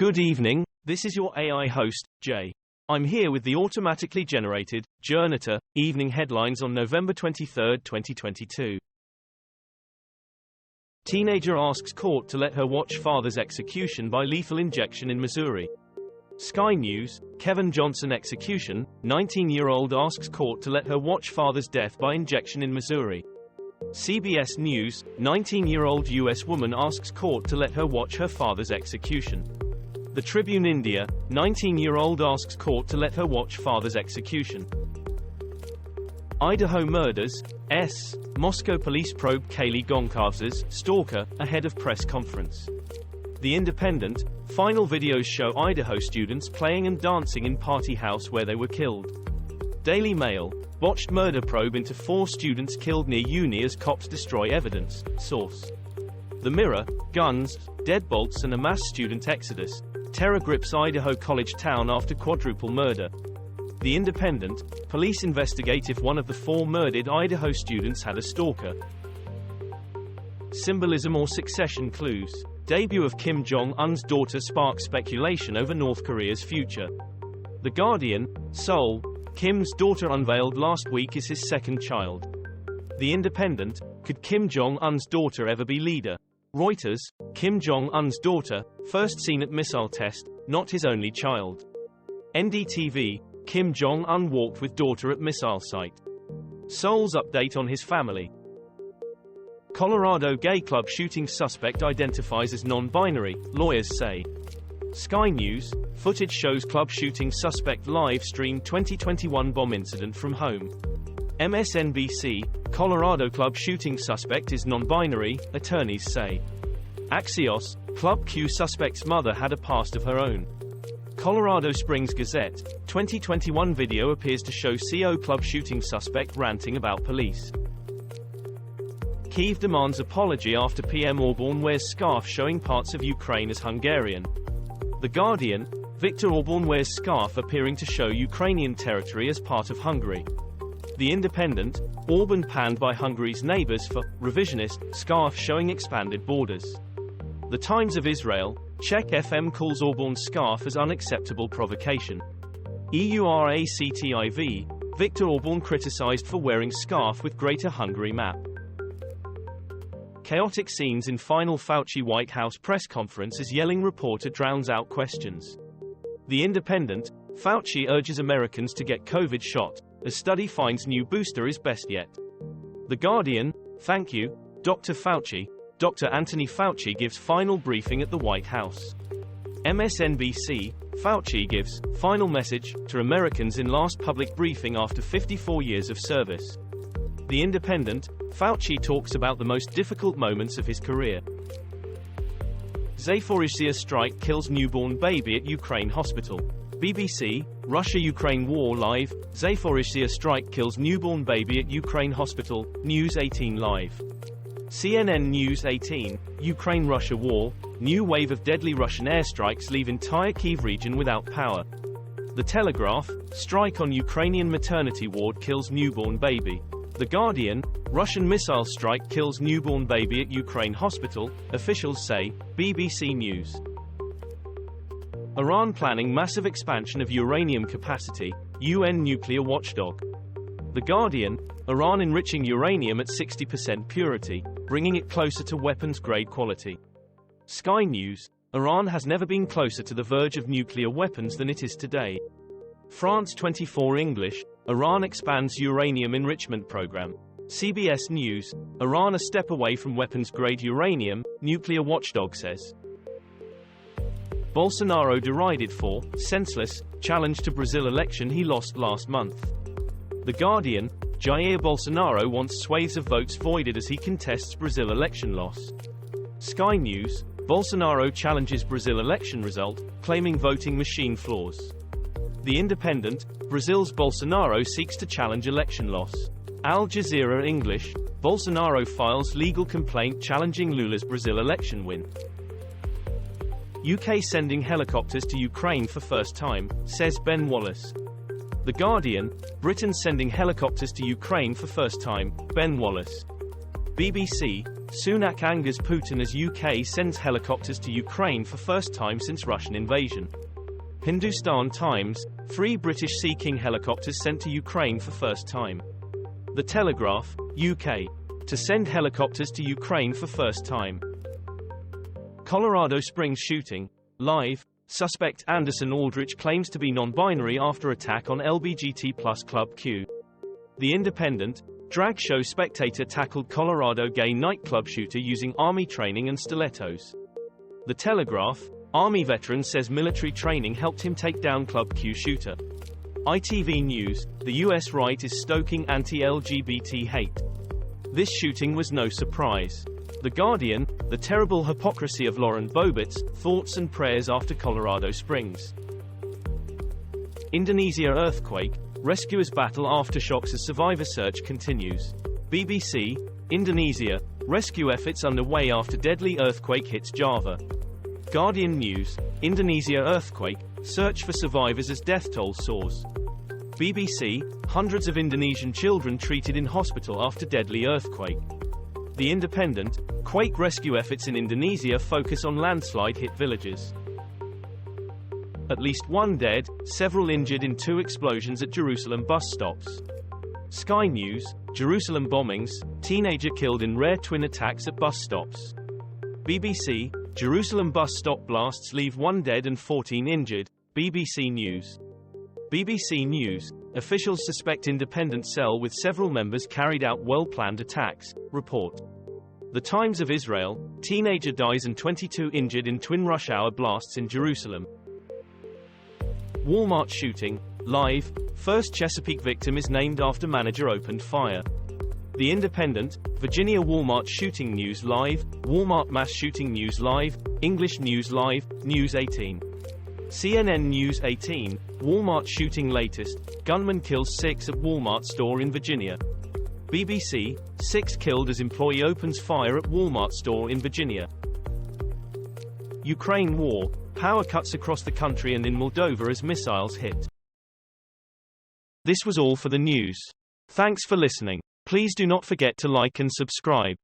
Good evening, this is your AI host, Jay. I'm here with the automatically generated, Journato, evening headlines on November 23, 2022. Teenager asks court to let her watch father's execution by lethal injection in Missouri. Sky News, Kevin Johnson execution, 19-year-old asks court to let her watch father's death by injection in Missouri. CBS News, 19-year-old U.S. woman asks court to let her watch her father's execution. The Tribune India, 19-year-old asks court to let her watch father's execution. Idaho murders, Moscow police probe Kim Jonguns' stalker, ahead of press conference. The Independent, final videos show Idaho students playing and dancing in party house where they were killed. Daily Mail, botched murder probe into 4 students killed near uni as cops destroy evidence, source. The Mirror, guns, deadbolts and a mass student exodus. Terror grips Idaho college town after quadruple murder. The Independent, police investigate if one of the 4 murdered Idaho students had a stalker. Symbolism or succession clues. Debut of Kim Jong-un's daughter sparks speculation over North Korea's future. The Guardian, Seoul, Kim's daughter unveiled last week is his second child. The Independent, could Kim Jong-un's daughter ever be leader? Reuters, Kim Jong-un's daughter, first seen at missile test, not his only child. NDTV, Kim Jong-un walked with daughter at missile site. Seoul's update on his family. Colorado gay club shooting suspect identifies as non-binary, lawyers say. Sky News, footage shows club shooting suspect live stream 2021 bomb incident from home. MSNBC, Colorado club shooting suspect is non-binary, attorneys say. Axios, Club Q suspect's mother had a past of her own. Colorado Springs Gazette, 2021 video appears to show CO club shooting suspect ranting about police. Kiev demands apology after PM Auburn wears scarf showing parts of Ukraine as Hungarian. The Guardian, Viktor Orban wears scarf appearing to show Ukrainian territory as part of Hungary. The Independent, Orban panned by Hungary's neighbors for revisionist scarf showing expanded borders. The Times of Israel, Czech FM calls Orban's scarf as unacceptable provocation. EURACTIV, Viktor Orban criticized for wearing scarf with Greater Hungary map. Chaotic scenes in final Fauci White House press conference as yelling reporter drowns out questions. The Independent, Fauci urges Americans to get COVID shot, as study finds new booster is best yet. The Guardian, thank you, Dr. Fauci. Dr. Anthony Fauci gives final briefing at the White House. MSNBC, Fauci gives final message to Americans in last public briefing after 54 years of service. The Independent, Fauci talks about the most difficult moments of his career. Zaporizhzhia strike kills newborn baby at Ukraine hospital. BBC, Russia-Ukraine war live, Zaporizhzhia strike kills newborn baby at Ukraine hospital, News 18 live. CNN News 18, Ukraine-Russia war, new wave of deadly Russian airstrikes leave entire Kiev region without power. The Telegraph, strike on Ukrainian maternity ward kills newborn baby. The Guardian, Russian missile strike kills newborn baby at Ukraine hospital, officials say, BBC News. Iran planning massive expansion of uranium capacity, UN nuclear watchdog. The Guardian, Iran enriching uranium at 60% purity, bringing it closer to weapons-grade quality. Sky News, Iran has never been closer to the verge of nuclear weapons than it is today. France 24 English, Iran expands uranium enrichment program. CBS News, Iran a step away from weapons-grade uranium, nuclear watchdog says. Bolsonaro derided for senseless challenge to Brazil election he lost last month. The Guardian, Jair Bolsonaro wants swathes of votes voided as he contests Brazil election loss. Sky News, Bolsonaro challenges Brazil election result, claiming voting machine flaws. The Independent, Brazil's Bolsonaro seeks to challenge election loss. Al Jazeera English, Bolsonaro files legal complaint challenging Lula's Brazil election win. UK sending helicopters to Ukraine for first time, says Ben Wallace. The Guardian, Britain sending helicopters to Ukraine for first time, Ben Wallace. BBC, Sunak angers Putin as UK sends helicopters to Ukraine for first time since Russian invasion. Hindustan Times, 3 British Sea King helicopters sent to Ukraine for first time. The Telegraph, UK, to send helicopters to Ukraine for first time. Colorado Springs shooting, live, suspect Anderson Aldrich claims to be non-binary after attack on LBGT Club Q. The Independent, drag show spectator tackled Colorado gay nightclub shooter using army training and stilettos. The Telegraph, Army veteran says military training helped him take down Club Q shooter. ITV News, the US right is stoking anti-LGBT hate. This shooting was no surprise. The Guardian, the terrible hypocrisy of Lauren Boebert's thoughts and prayers after Colorado Springs. Indonesia earthquake, rescuers battle aftershocks as survivor search continues. BBC, Indonesia, rescue efforts underway after deadly earthquake hits Java. Guardian News, Indonesia earthquake, search for survivors as death toll soars. BBC, hundreds of Indonesian children treated in hospital after deadly earthquake. The Independent, quake rescue efforts in Indonesia focus on landslide-hit villages. At least 1 dead, several injured in 2 explosions at Jerusalem bus stops. Sky News, Jerusalem bombings, teenager killed in rare twin attacks at bus stops. BBC, Jerusalem bus stop blasts leave 1 dead and 14 injured. BBC News. BBC News, officials suspect independent cell with several members carried out well-planned attacks, report. The Times of Israel, teenager dies and 22 injured in twin rush hour blasts in Jerusalem. Walmart shooting, live, first Chesapeake victim is named after manager opened fire. The Independent, Virginia Walmart shooting news live, Walmart mass shooting news live, English news live, News 18. CNN News 18, Walmart shooting latest, gunman kills 6 at Walmart store in Virginia. BBC, 6 killed as employee opens fire at Walmart store in Virginia. Ukraine war, power cuts across the country and in Moldova as missiles hit. This was all for the news. Thanks for listening. Please do not forget to like and subscribe.